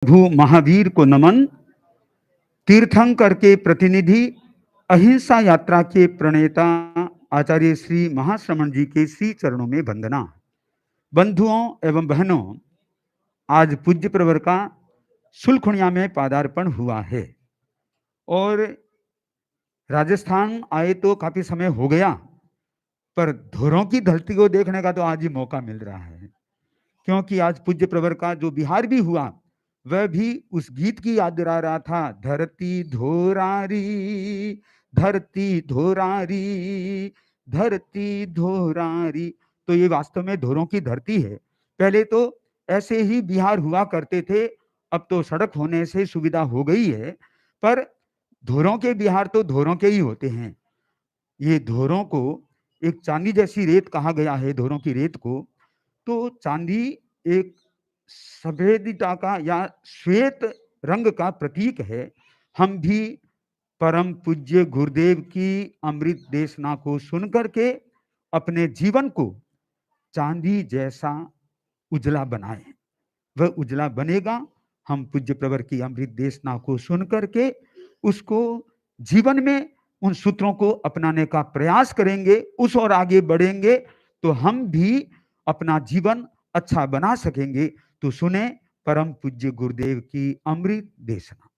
प्रभु महावीर को नमन, तीर्थंकर के प्रतिनिधि, अहिंसा यात्रा के प्रणेता आचार्य श्री महाश्रमण जी के श्री चरणों में वंदना। बंधुओं एवं बहनों, आज पूज्य प्रवर का सुलखुनिया में पादार्पण हुआ है और राजस्थान आए तो काफी समय हो गया, पर धोरों की धरती को देखने का तो आज ही मौका मिल रहा है, क्योंकि आज पूज्य प्रवर का जो बिहार भी हुआ वह भी उस गीत की याद दिला रहा था, धरती धोरारी, धरती धोरारी, धरती धोरारी। तो ये वास्तव में धोरों की धरती है। पहले तो ऐसे ही बिहार हुआ करते थे, अब तो सड़क होने से सुविधा हो गई है, पर धोरों के बिहार तो धोरों के ही होते हैं। ये धोरों को एक चांदी जैसी रेत कहा गया है, धोरों की रेत को। तो चांदी एक सफेदता का या श्वेत रंग का प्रतीक है। हम भी परम पूज्य गुरुदेव की अमृत देशना को सुनकर के अपने जीवन को चांदी जैसा उजला बनाएं। वह उजला बनेगा, हम पूज्य प्रवर की अमृत देशना को सुनकर के उसको जीवन में उन सूत्रों को अपनाने का प्रयास करेंगे, उस और आगे बढ़ेंगे तो हम भी अपना जीवन अच्छा बना सकेंगे। तो सुने परम पूज्य गुरुदेव की अमृत देशना।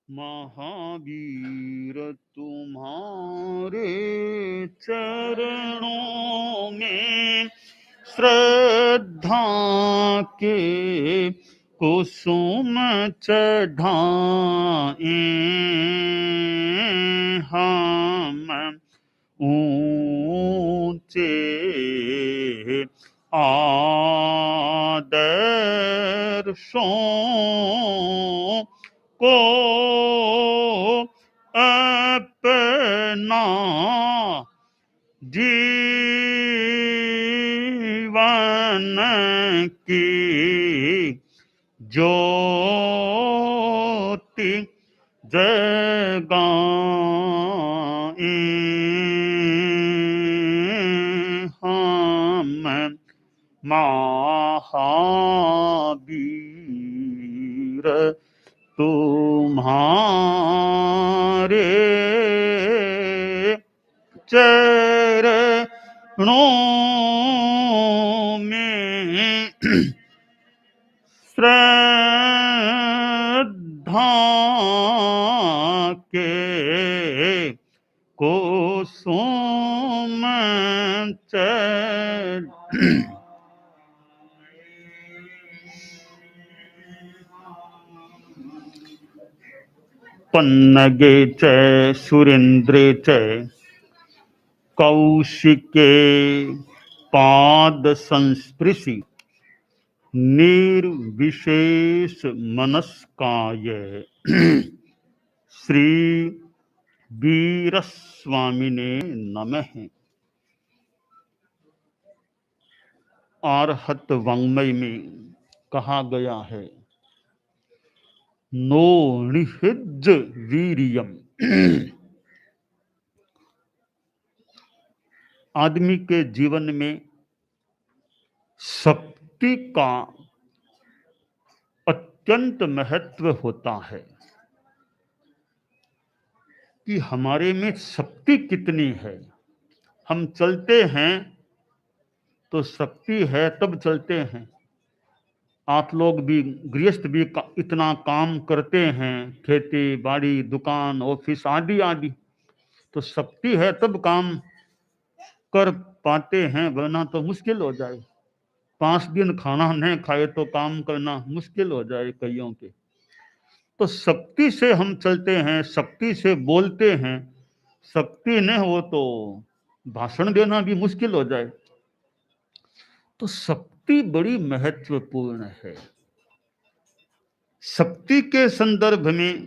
महावीर तुम्हारे चरणों में श्रद्धा के कुसुम चढ़ाए, हम ऊंचे आदर्शों को अपना जीवन की ज्योति जगाए, हम महावीर तुम्हारे चरणों में श्रद्धा के कुसुम पन्नगे च सुरेन्द्रे च कौशिके पाद संस्पृशि निर्विशेष मनस्काय श्री वीर स्वामिने नमः। आर्हत वाङ्मय में कहा गया है, नो निहिज वीरियम। आदमी के जीवन में शक्ति का अत्यंत महत्व होता है कि हमारे में शक्ति कितनी है। हम चलते हैं तो शक्ति है तब चलते हैं। आप लोग भी, गृहस्थ भी इतना काम करते हैं, खेती बाड़ी दुकान ऑफिस आदि आदि, तो शक्ति है तब काम कर पाते हैं, वरना तो मुश्किल हो जाए। 5 दिन खाना नहीं खाए तो काम करना मुश्किल हो जाए कईयों के। तो शक्ति से हम चलते हैं, शक्ति से बोलते हैं। शक्ति नहीं हो तो भाषण देना भी मुश्किल हो जाए। तो शक्ति बड़ी महत्वपूर्ण है। शक्ति के संदर्भ में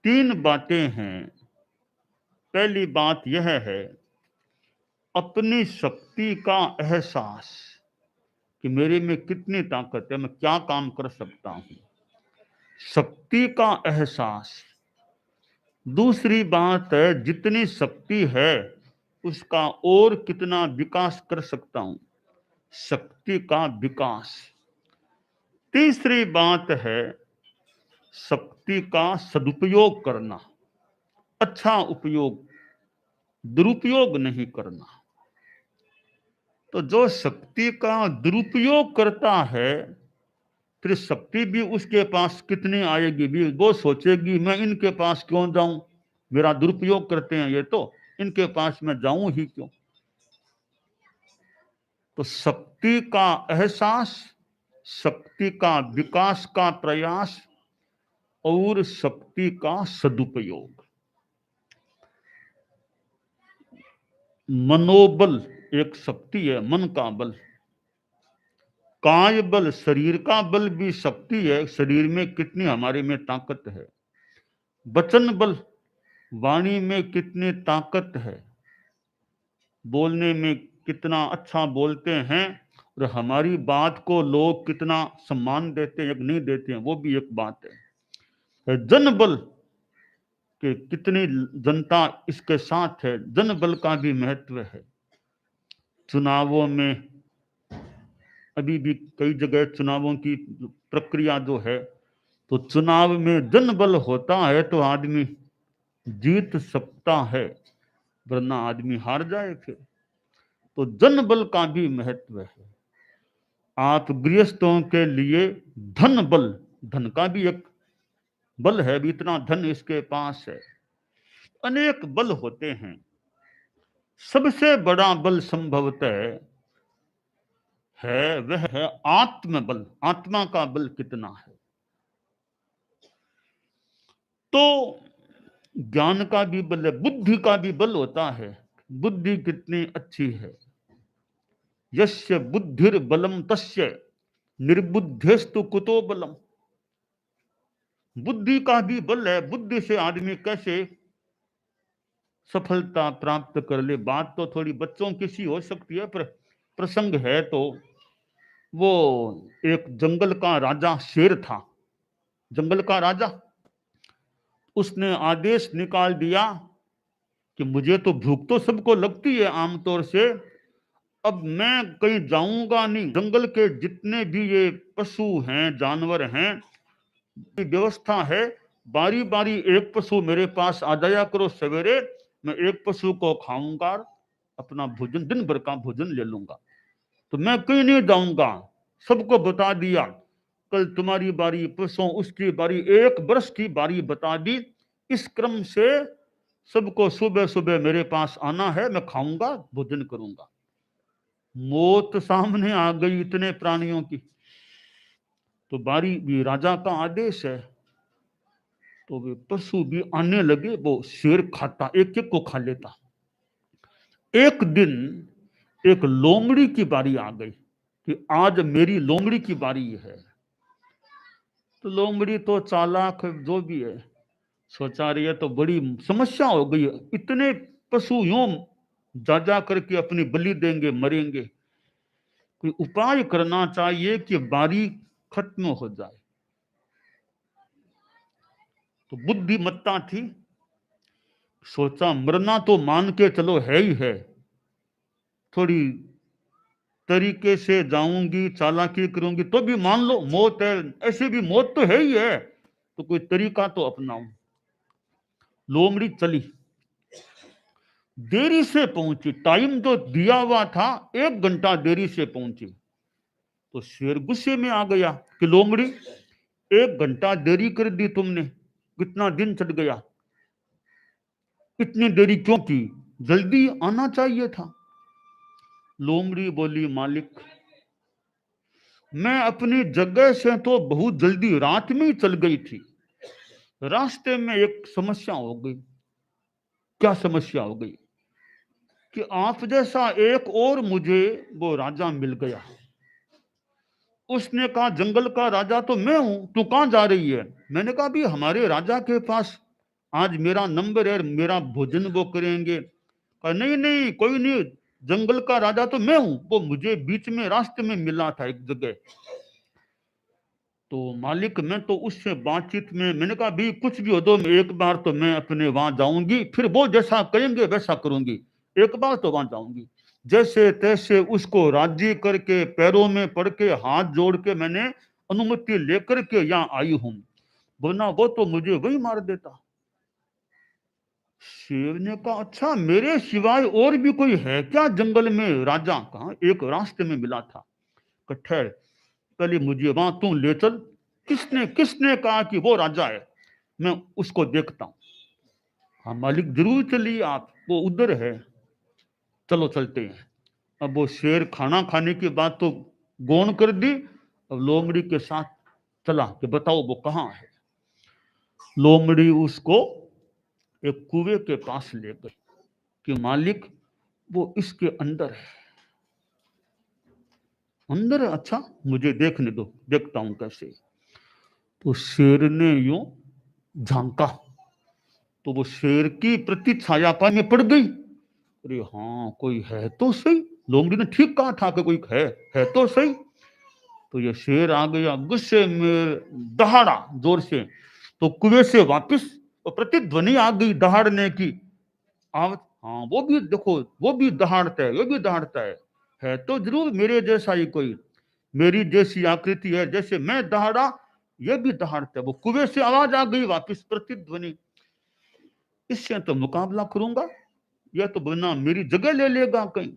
3 बातें हैं। पहली बात यह है, अपनी शक्ति का एहसास कि मेरे में कितनी ताकत है, मैं क्या काम कर सकता हूं, शक्ति का एहसास। दूसरी बात है, जितनी शक्ति है उसका और कितना विकास कर सकता हूं, शक्ति का विकास। तीसरी बात है शक्ति का सदुपयोग करना, अच्छा उपयोग, दुरुपयोग नहीं करना। तो जो शक्ति का दुरुपयोग करता है, फिर शक्ति भी उसके पास कितनी आएगी भी वो सोचेगी, मैं इनके पास क्यों जाऊं, मेरा दुरुपयोग करते हैं ये, तो इनके पास मैं जाऊं ही क्यों। तो शक्ति का एहसास, शक्ति का विकास का प्रयास और शक्ति का सदुपयोग। मनोबल एक शक्ति है, मन का बल। काय बल, शरीर का बल भी शक्ति है, शरीर में कितनी हमारे में ताकत है। वचन बल, वाणी में कितनी ताकत है, बोलने में कितना अच्छा बोलते हैं, और हमारी बात को लोग कितना सम्मान देते हैं या नहीं देते हैं, वो भी एक बात है। जन बल कि कितनी जनता इसके साथ है, जन बल का भी महत्व है। चुनावों में अभी भी कई जगह चुनावों की प्रक्रिया जो है, तो चुनाव में जन बल होता है तो आदमी जीत सकता है, वरना आदमी हार जाए फिर। तो जन बल का भी महत्व है। आप गृहस्थों के लिए धन बल, धन का भी एक बल है, भी इतना धन इसके पास है। अनेक बल होते हैं, सबसे बड़ा बल संभवतः है वह है आत्मबल। आत्मा का बल कितना है। तो ज्ञान का भी बल है, बुद्धि का भी बल होता है। बुद्धि कितनी अच्छी है। यस्य बुद्धिर बलम तस्य निर्बुद्धिस्तु कुतो बलम। बुद्धि का भी बल है, बुद्धि से आदमी कैसे सफलता प्राप्त कर ले। बात तो थोड़ी बच्चों की सी हो सकती है, पर प्रसंग है तो वो एक जंगल का राजा शेर था। जंगल का राजा, उसने आदेश निकाल दिया कि मुझे तो भूख तो सबको लगती है आमतौर से, अब मैं कहीं जाऊंगा नहीं। जंगल के जितने भी ये पशु हैं, जानवर हैं, व्यवस्था है, बारी बारी एक पशु मेरे पास आ जाया करो सवेरे, मैं एक पशु को खाऊंगा, अपना भोजन दिन भर का भोजन ले लूंगा, तो मैं कहीं नहीं जाऊंगा। सबको बता दिया, कल तुम्हारी बारी, परसों उसकी बारी, एक वर्ष की बारी बता दी। इस क्रम से सबको सुबह सुबह मेरे पास आना है, मैं खाऊंगा, भोजन करूंगा। मौत सामने आ गई इतने प्राणियों की। तो बारी भी राजा का आदेश है, तो वे पशु भी आने लगे। वो शेर खाता, एक एक को खा लेता। एक दिन एक लोमड़ी की बारी आ गई कि आज मेरी लोमड़ी की बारी है। तो लोमड़ी तो चालाक जो भी है, सोचा रही है तो बड़ी समस्या हो गई। इतने पशु यूं जा जा करके अपनी बलि देंगे, मरेंगे, कोई उपाय करना चाहिए कि बारी खत्म हो जाए। तो बुद्धिमत्ता थी, सोचा मरना तो मान के चलो है ही है, थोड़ी तरीके से जाऊंगी, चालाकी करूंगी तो भी मान लो मौत है, ऐसे भी मौत तो है ही है, तो कोई तरीका तो अपनाऊं। लोमड़ी चली, देरी से पहुंची, टाइम जो दिया हुआ था 1 घंटा देरी से पहुंची। तो शेर गुस्से में आ गया कि लोमड़ी 1 घंटा देरी कर दी तुमने, कितना दिन चढ़ गया, इतनी देरी क्यों की, जल्दी आना चाहिए था। लोमड़ी बोली, मालिक मैं अपनी जगह से तो बहुत जल्दी रात में ही चल गई थी, रास्ते में एक समस्या हो गई। क्या समस्या हो गई कि आप जैसा एक और मुझे वो राजा मिल गया। उसने कहा जंगल का राजा तो मैं हूं, तू कहां जा रही है। मैंने कहा भी हमारे राजा के पास आज मेरा नंबर है, मेरा भोजन वो करेंगे। कहा नहीं नहीं कोई नहीं, जंगल का राजा तो मैं हूं, वो मुझे बीच में रास्ते में मिला था एक जगह। तो मालिक मैं तो उससे बातचीत में, मैंने कहा भी कुछ भी हो दो, एक बार तो मैं अपने वहां जाऊंगी, फिर वो जैसा कहेंगे वैसा करूंगी, एक बार तो वहां जाऊंगी। जैसे तैसे उसको राजी करके पैरों में पड़ के हाथ जोड़ के मैंने अनुमति लेकर के यहाँ आई हूं। वरना वो तो मुझे वही मार देता। शेर ने कहा, अच्छा मेरे सिवाय और भी कोई है क्या जंगल में राजा? कहा, एक रास्ते में मिला था। ठहर, पहले मुझे वहां तू ले चल। किसने किसने कहा कि वो राजा है? मैं उसको देखता हूँ। हाँ मालिक, जरूर चलिए आप, वो उधर है। चलो चलते हैं। अब वो शेर खाना खाने की बात तो गौण कर दी। अब लोमड़ी के साथ चला कि बताओ वो कहाँ है। लोमड़ी उसको एक कुएं के पास ले गई कि मालिक वो इसके अंदर है। अंदर है? अच्छा मुझे देखने दो, देखता हूं कैसे। तो शेर ने यूं झांका तो वो शेर की प्रति छाया में पड़ गई। अरे हाँ कोई है तो सही, लोमड़ी ने ठीक कहा था कि कोई है तो सही। तो ये शेर आ गया गुस्से में, दहाड़ा जोर से। तो कुएं से वापस प्रतिध्वनि आ गई दहाड़ने की। आवाज, हाँ वो भी देखो, वो भी दहाड़ता है, वो भी दहाड़ता है तो जरूर मेरे जैसा ही कोई, मेरी जैसी आकृति है, जैसे मैं दहाड़ा ये भी दहाड़ता है। वो कुएं से आवाज आ गई वापस, प्रतिध्वनि। इससे तो मुकाबला करूंगा, यह तो बिना मेरी जगह ले लेगा कहीं।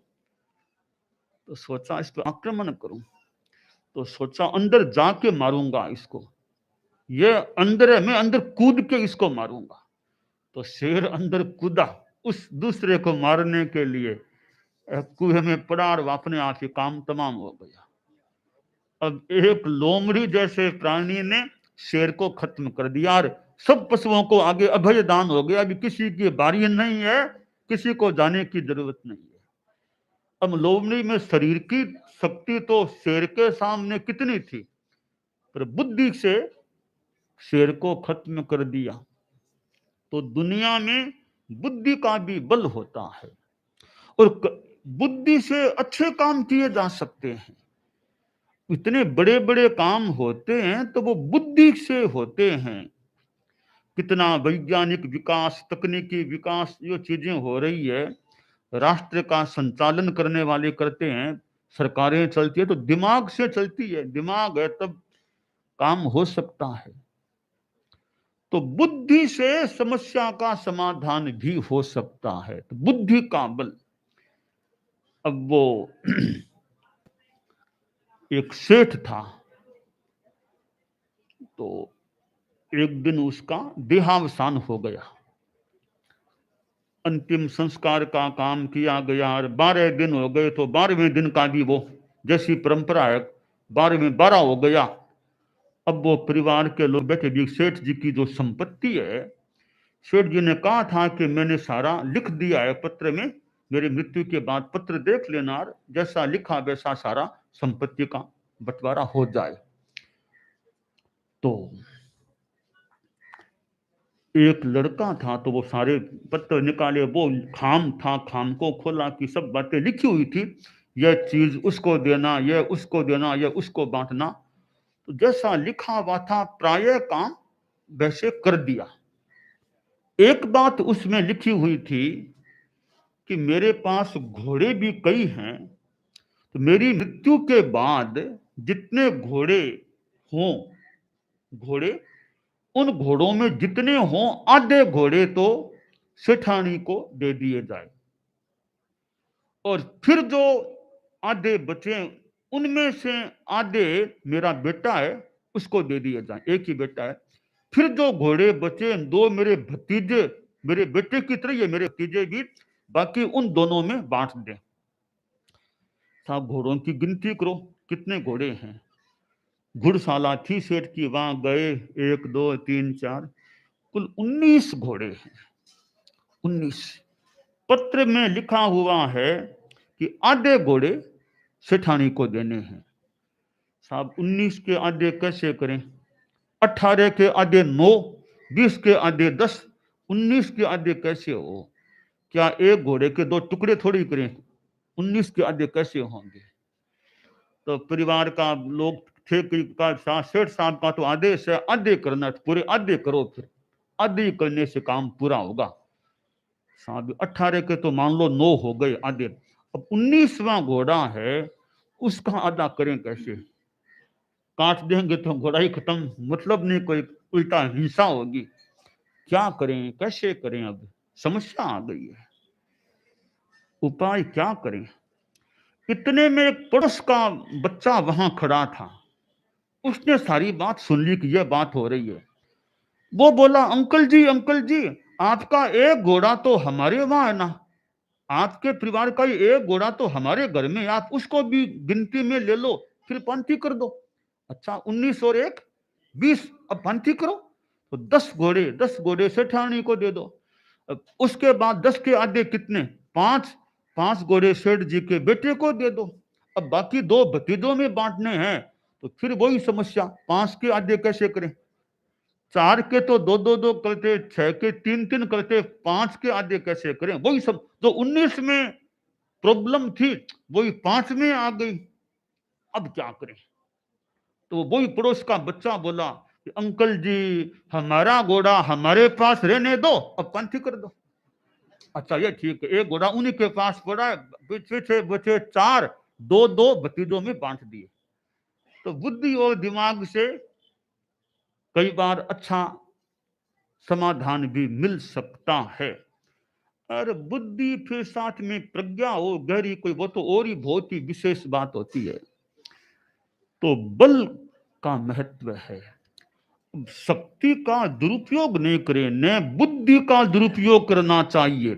तो सोचा इस पर आक्रमण करूं। तो सोचा अंदर जाके मारूंगा इसको, ये अंदर है, मैं अंदर कूद के इसको मारूंगा। तो शेर अंदर कूदा उस दूसरे को मारने के लिए। कुएं में पड़ा और अपने आप ही काम तमाम हो गया। अब एक लोमड़ी जैसे प्राणी ने शेर को खत्म कर दिया और सब पशुओं को आगे अभय दान हो गया। अभी किसी की बारी नहीं है, किसी को जाने की जरूरत नहीं है। अब लोमड़ी में शरीर की शक्ति तो शेर के सामने कितनी थी, पर बुद्धि से शेर को खत्म कर दिया। तो दुनिया में बुद्धि का भी बल होता है और बुद्धि से अच्छे काम किए जा सकते हैं। इतने बड़े बड़े काम होते हैं तो वो बुद्धि से होते हैं। कितना वैज्ञानिक विकास, तकनीकी विकास, जो चीजें हो रही है, राष्ट्र का संचालन करने वाले करते हैं, सरकारें चलती है तो दिमाग से चलती है। दिमाग है तब काम हो सकता है। तो बुद्धि से समस्या का समाधान भी हो सकता है, तो बुद्धि का बल। अब वो एक सेठ था, तो एक दिन उसका देहावसान हो गया। अंतिम संस्कार का काम किया गया और 12 दिन हो गए। तो 12वें दिन का भी वो जैसी परंपरा है, 12वें 12 हो गया। अब वो परिवार के लोग बैठे भी, सेठ जी की जो संपत्ति है, सेठ जी ने कहा था कि मैंने सारा लिख दिया है पत्र में, मेरी मृत्यु के बाद पत्र देख लेना, जैसा लिखा वैसा सारा संपत्ति का बंटवारा हो जाए। तो एक लड़का था, तो वो सारे पत्र निकाले, वो खाम था, खाम को खोला कि सब बातें लिखी हुई थी, यह चीज उसको देना, यह उसको देना, यह उसको बांटना। तो जैसा लिखा हुआ था प्राय काम वैसे कर दिया। एक बात उसमें लिखी हुई थी कि मेरे पास घोड़े भी कई हैं, तो मेरी मृत्यु के बाद जितने घोड़े हों, घोड़े उन घोड़ों में जितने हों आधे घोड़े तो सेठानी को दे दिए जाए, और फिर जो आधे बचे उनमें से आधे मेरा बेटा है उसको दे दिए जाए, एक ही बेटा है। फिर जो घोड़े बचे, दो मेरे भतीजे, मेरे बेटे की तरह ये मेरे भतीजे भी, बाकी उन दोनों में बांट दें। साहब घोड़ों की गिनती करो कितने घोड़े हैं। घुड़शाला थी सेठ की, वहां गए, 1 2 3 4, कुल 19 घोड़े हैं। 19। पत्र में लिखा हुआ है कि आधे घोड़े सेठानी को देने हैं। साहब 19 के आधे कैसे करें? 18 के आधे 9, 20 के आधे 10, 19 के आधे कैसे हो? क्या एक घोड़े के 2 टुकड़े थोड़ी करें? 19 के आधे कैसे होंगे? तो परिवार का लोग थे कि सेठ साहब का तो आदेश है आधे करना, पूरे आधे करो, फिर आधे करने से काम पूरा होगा। साहब 18 के तो मान लो 9 हो गए आधे, अब 19वां घोड़ा है उसका आधा करें कैसे? काट देंगे तो घोड़ा ही खत्म, मतलब नहीं, कोई उल्टा हिंसा होगी। क्या करें, कैसे करें, अब समस्या आ गई है, उपाय क्या करें। इतने में एक पड़ोस का बच्चा वहां खड़ा था, उसने सारी बात सुन ली कि यह बात हो रही है। वो बोला, अंकल जी, आपका एक घोड़ा तो हमारे वहां है ना, आपके परिवार का ही एक घोड़ा तो हमारे घर में, आप उसको भी गिनती में ले लो, फिर पांति कर दो। अच्छा, 19 और 1 20, अब पांति करो तो 10 घोड़े सेठानी को दे दो। अब उसके बाद 10 के आधे कितने, 5, 5 घोड़े सेठ जी के बेटे को दे दो। अब बाकी 2 भतीजों में बांटने हैं, तो फिर वही समस्या, 5 के आधे कैसे करें, 4 के तो 2 करते, 6 के 3 करते, 5 के आधे कैसे करें। वही सब जो 19 में प्रॉब्लम थी, वही 5 में आ गई। अब क्या करें। तो वही पड़ोस का बच्चा बोला कि अंकल जी, हमारा घोड़ा हमारे पास रहने दो, अब पांति कर दो। अच्छा, ये ठीक है, एक घोड़ा उन्हीं के पास पड़ा है, पीछे बचे 4, 2 भतीजों में बांट दिए। तो बुद्धि और दिमाग से कई बार अच्छा समाधान भी मिल सकता है। और बुद्धि फिर साथ में प्रज्ञा हो गहरी कोई, वो तो और ही बहुत ही विशेष बात होती है। तो बल का महत्व है। शक्ति का दुरुपयोग नहीं करें, न बुद्धि का दुरुपयोग करना चाहिए,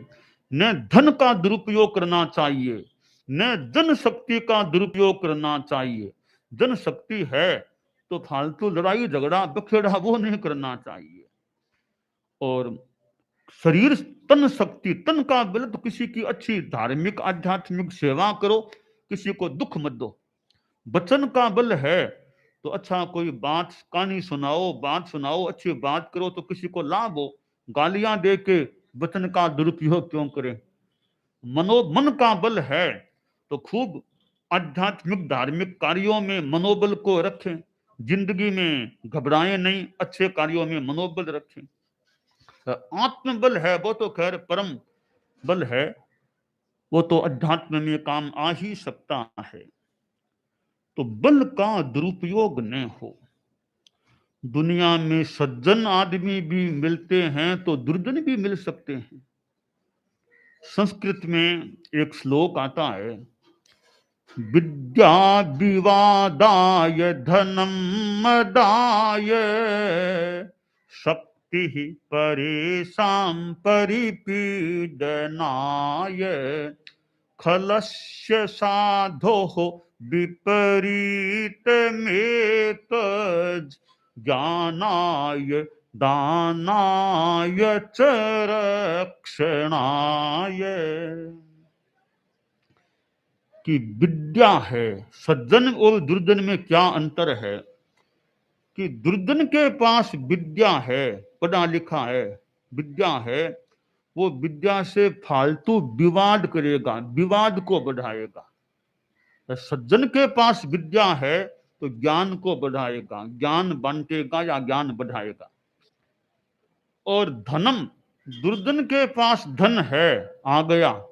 न धन का दुरुपयोग करना चाहिए, न जन शक्ति का दुरुपयोग करना चाहिए। जन शक्ति है तो फालतू लड़ाई झगड़ा बखेड़ा वो नहीं करना चाहिए। और शरीर तन शक्ति, तन का बल तो किसी की अच्छी धार्मिक आध्यात्मिक सेवा करो, किसी को दुख मत दो। वचन का बल है तो अच्छा कोई बात कहानी सुनाओ, बात सुनाओ, अच्छी बात करो तो किसी को लाभ हो। गालियां दे के वचन का दुरुपयोग क्यों करें। मन का बल है तो खूब आध्यात्मिक धार्मिक कार्यों में मनोबल को रखें, जिंदगी में घबराएं नहीं, अच्छे कार्यों में मनोबल रखें। आत्मबल है वो तो खैर परम बल है, वो तो अध्यात्म में काम आ ही सकता है। तो बल का दुरुपयोग न हो। दुनिया में सज्जन आदमी भी मिलते हैं तो दुर्जन भी मिल सकते हैं। संस्कृत में एक श्लोक आता है, विद्या विवादाय धनम मदाय शक्ति परेशान परिपीडनाय खलस्य साधो विपरीतमेक ज्ञानाय दानाय च रक्षणाय। कि विद्या है, सज्जन और दुर्जन में क्या अंतर है। कि दुर्जन के पास विद्या है, पढ़ा लिखा है, विद्या है, वो विद्या से फालतू विवाद करेगा, विवाद को बढ़ाएगा। सज्जन के पास विद्या है तो ज्ञान को बढ़ाएगा, ज्ञान बांटेगा या ज्ञान बढ़ाएगा। और धनम, दुर्जन के पास धन है, आ गया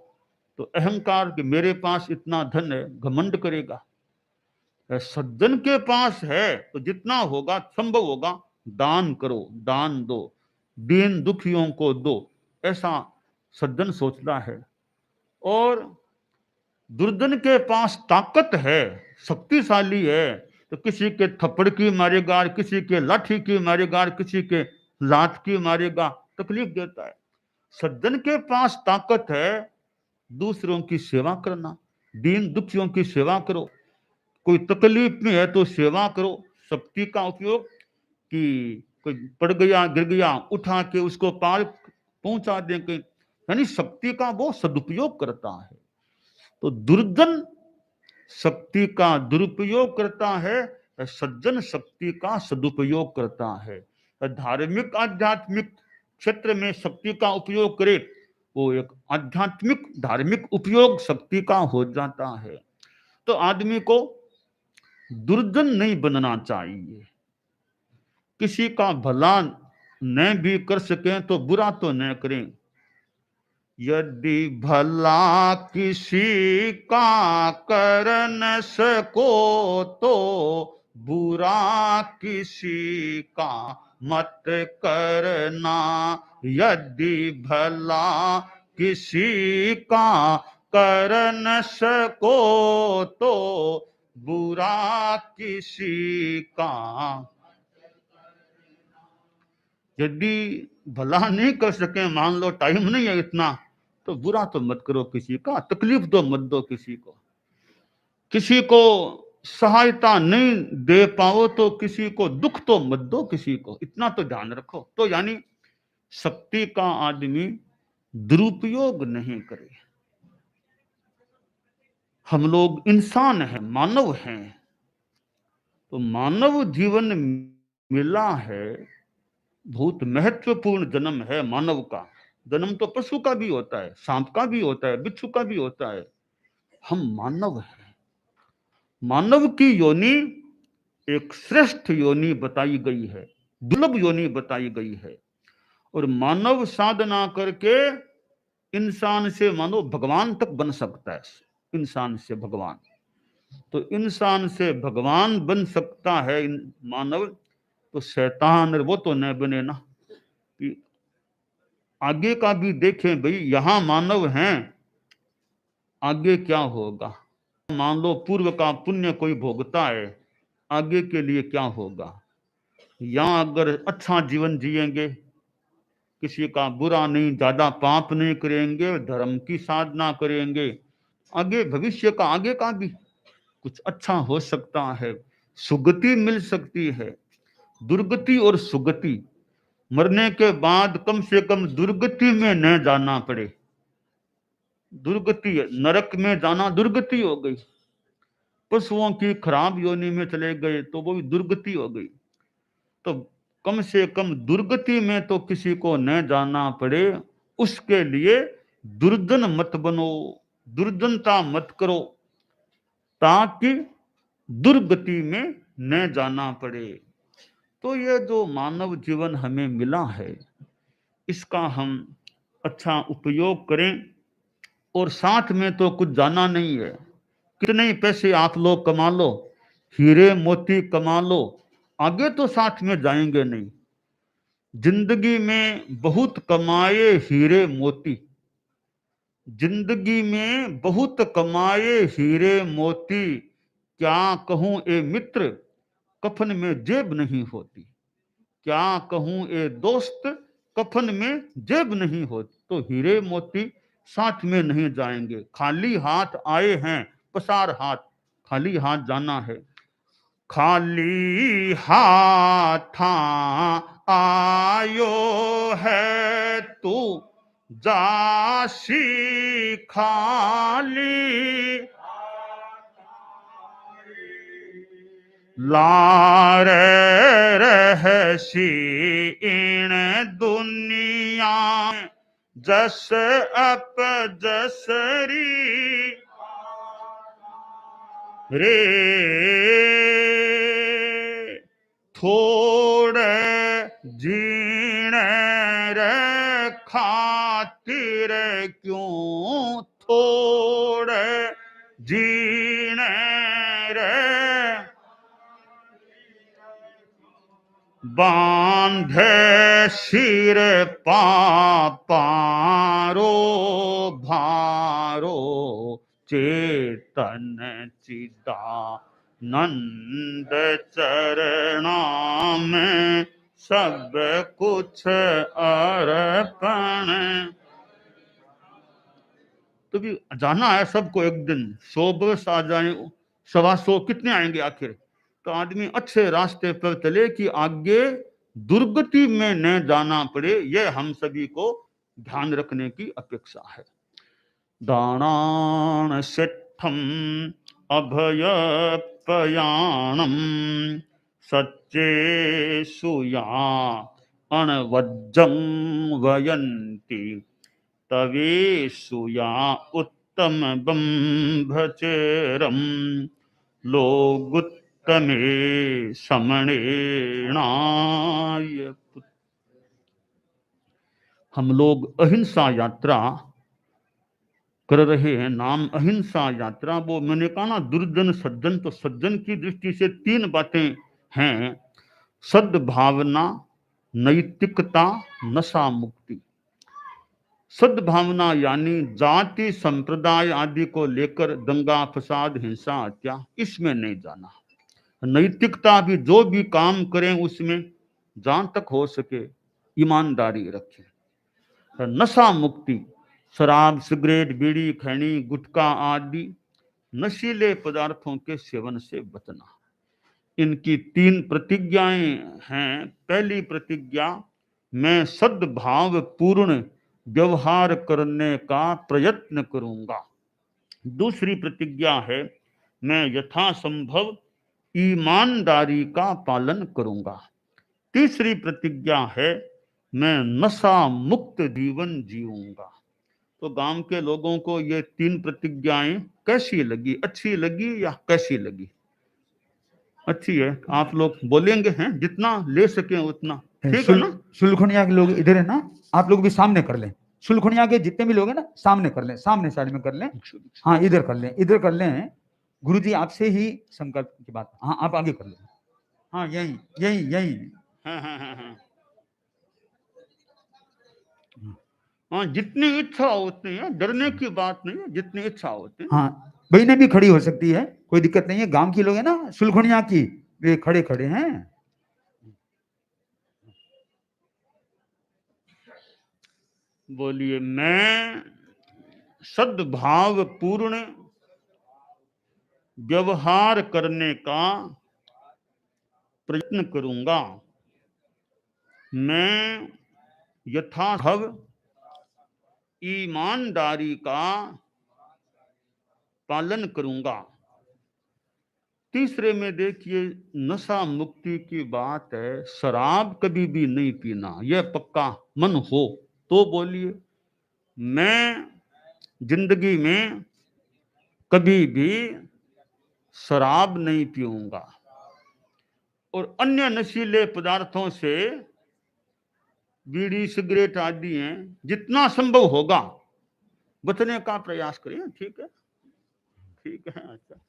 तो अहंकार कि मेरे पास इतना धन है, घमंड करेगा। सज्जन के पास है तो जितना होगा संभव होगा दान करो, दान दो, दीन दुखियों को दो, ऐसा सज्जन सोचता है। और दुर्जन के पास ताकत है, शक्तिशाली है, तो किसी के थप्पड़ की मारेगा, किसी के लाठी की मारेगा, किसी के लात की मारेगा, तकलीफ देता है। सज्जन के पास ताकत है दूसरों की सेवा करना, दीन दुखियों की सेवा करो, कोई तकलीफ में है तो सेवा करो। शक्ति का उपयोग कि कोई पड़ गया गिर गया उठा के उसको पार पहुंचा दे, यानी शक्ति का वो सदुपयोग करता है। तो दुर्जन शक्ति का दुरुपयोग करता है, सज्जन शक्ति का सदुपयोग करता है। धार्मिक आध्यात्मिक क्षेत्र में शक्ति का उपयोग करे, वो एक आध्यात्मिक धार्मिक उपयोग शक्ति का हो जाता है। तो आदमी को दुर्जन नहीं बनना चाहिए। किसी का भला न भी कर सकें तो बुरा तो न करें। यदि भला किसी का कर न सको तो बुरा किसी का मत करना, यदि भला किसी का कर न सको तो बुरा किसी का। यदि भला नहीं कर सके, मान लो टाइम नहीं है इतना, तो बुरा तो मत करो किसी का, तकलीफ तो मत दो किसी को। किसी को सहायता नहीं दे पाओ तो किसी को दुख तो मत दो किसी को, इतना तो ध्यान रखो। तो यानी शक्ति का आदमी दुरुपयोग नहीं करे। हम लोग इंसान हैं, मानव हैं, तो मानव जीवन मिला है, बहुत महत्वपूर्ण जन्म है मानव का। जन्म तो पशु का भी होता है, सांप का भी होता है, बिच्छू का भी होता है। हम मानव हैं। मानव की योनि एक श्रेष्ठ योनि बताई गई है, दुर्लभ योनि बताई गई है। और मानव साधना करके इंसान से मानो भगवान तक बन सकता है। इंसान से भगवान, तो इंसान से भगवान बन सकता है मानव। तो शैतान वो तो न बने ना, कि आगे का भी देखें भाई, यहां मानव हैं, आगे क्या होगा। मान लो पूर्व का पुण्य कोई भोगता है, आगे के लिए क्या होगा। यहां अगर अच्छा जीवन जिएंगे, किसी का बुरा नहीं, ज्यादा पाप नहीं करेंगे, धर्म की साधना करेंगे, आगे भविष्य का, आगे का भी कुछ अच्छा हो सकता है। सुगति मिल सकती है। दुर्गति और सुगति, मरने के बाद कम से कम दुर्गति में न जाना पड़े। दुर्गति, नरक में जाना दुर्गति हो गई। पशुओं की खराब योनि में चले गए तो वो भी दुर्गति हो गई। तो कम से कम दुर्गति में तो किसी को न जाना पड़े, उसके लिए दुर्जन मत बनो, दुर्जनता मत करो, ताकि दुर्गति में न जाना पड़े। तो ये जो मानव जीवन हमें मिला है, इसका हम अच्छा उपयोग करें। और साथ में तो कुछ जाना नहीं है। कितने ही पैसे आप लोग कमा लो, हीरे मोती कमा लो, आगे तो साथ में जाएंगे नहीं। जिंदगी में बहुत कमाए हीरे मोती, जिंदगी में बहुत कमाए हीरे मोती, क्या कहूं ए मित्र कफन में जेब नहीं होती। क्या कहूं ए दोस्त कफन में जेब नहीं होती। तो हीरे मोती साथ में नहीं जाएंगे। खाली हाथ आए हैं, पसार हाथ, खाली हाथ जाना है। खाली हाथा आयो है तू जासी खाली, लारे रहसी इन दुनिया जस अप जसरी रे, थोड़े जीने रे खातिर क्यों, थोड़े जीने रे बांधे सिर पापारो भारो, चेतन चिदानंद चरणा में सब कुछ अर्पण। तो भी जाना है सबको एक दिन। 100 बरस आ जाए, 125 कितने आएंगे आखिर। तो आदमी अच्छे रास्ते पर चले कि आगे दुर्गति में न जाना पड़े। यह हम सभी को ध्यान रखने की अपेक्षा है। दानान सिद्धम अभय पयाणम, सच्चे सुया अणवज्जं वयंती, तवेषु या उत्तम बंभचेरम, लोगुत्तमे समणेणाय। हम लोग अहिंसा यात्रा कर रहे हैं नाम अहिंसा यात्रा। वो मैंने कहा ना दुर्जन सज्जन, तो सज्जन की दृष्टि से 3 बातें हैं, सद्भावना, नैतिकता, नशा मुक्ति। सद्भावना यानी जाति संप्रदाय आदि को लेकर दंगा फसाद हिंसा हत्या, इसमें नहीं जाना। नैतिकता भी, जो भी काम करें उसमें जहां तक हो सके ईमानदारी रखें। नशा मुक्ति, शराब सिगरेट बीड़ी खैनी गुटखा आदि नशीले पदार्थों के सेवन से बचना। इनकी 3 प्रतिज्ञाएं हैं। पहली प्रतिज्ञा, मैं सद्भाव पूर्ण व्यवहार करने का प्रयत्न करूंगा। दूसरी प्रतिज्ञा है, मैं यथासंभव ईमानदारी का पालन करूंगा। तीसरी प्रतिज्ञा है, मैं नशा मुक्त जीवन जीऊंगा। तो गांव के लोगों को ये 3 प्रतिज्ञाएं कैसी लगी? अच्छी लगी या कैसी लगी? अच्छी है। आप लोग बोलेंगे हैं, जितना ले सके उतना, ठीक है ना? सुलखनिया के लोग इधर है ना, आप लोग भी सामने कर लें। सुलखनिया के जितने भी लोग हैं ना, सामने कर लें, सामने साइड में कर लें। हाँ, इधर कर लें, इधर कर लें। गुरुजी आपसे ही संकल्प की बात। हाँ, आप आगे कर लें। हाँ, यही यही यही। हाँ हाँ हाँ हाँ हाँ, जितनी इच्छा होती है, डरने की बात नहीं है, जितनी इच्छा होती है। हाँ, बहनें भी खड़ी हो सकती है, कोई दिक्कत नहीं है। गांव की लोग है ना सुलखनिया की, वे खड़े खड़े हैं। बोलिए, मैं सद्भाव पूर्ण व्यवहार करने का प्रयत्न करूंगा। मैं यथासंभव ईमानदारी का पालन करूंगा। तीसरे में देखिए, नशा मुक्ति की बात है, शराब कभी भी नहीं पीना, यह पक्का मन हो तो बोलिए, मैं जिंदगी में कभी भी शराब नहीं पीऊंगा और अन्य नशीले पदार्थों से, बीड़ी सिगरेट आदि हैं, जितना संभव होगा बचने का प्रयास करें। ठीक है, ठीक है। अच्छा,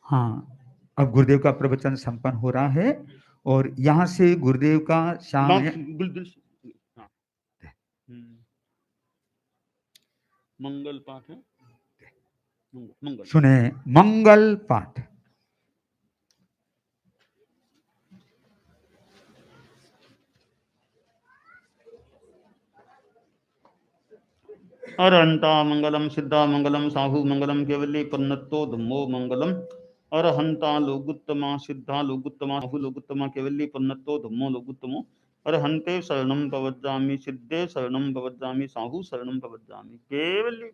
हाँ, अब गुरुदेव का प्रवचन संपन्न हो रहा है और यहाँ से गुरुदेव का शाम हाँ। मंगल पाठ है, मंगल सुने मंगल पाठ। अरहंता मंगलम सिद्धा मंगलम साहु मंगलम केवली पन्नतो धम्मो मंगलम। अरहंता लोगुत्तमा सिद्धा लोगुत्तमा साहु लोगुत्तमा केवली पन्नतो धम्मो लोगुत्तमो। अरहंते शरणं प्रवज्जामि सिद्धे शरणं प्रवज्जामि साहु शरणं प्रवज्जामि केवली।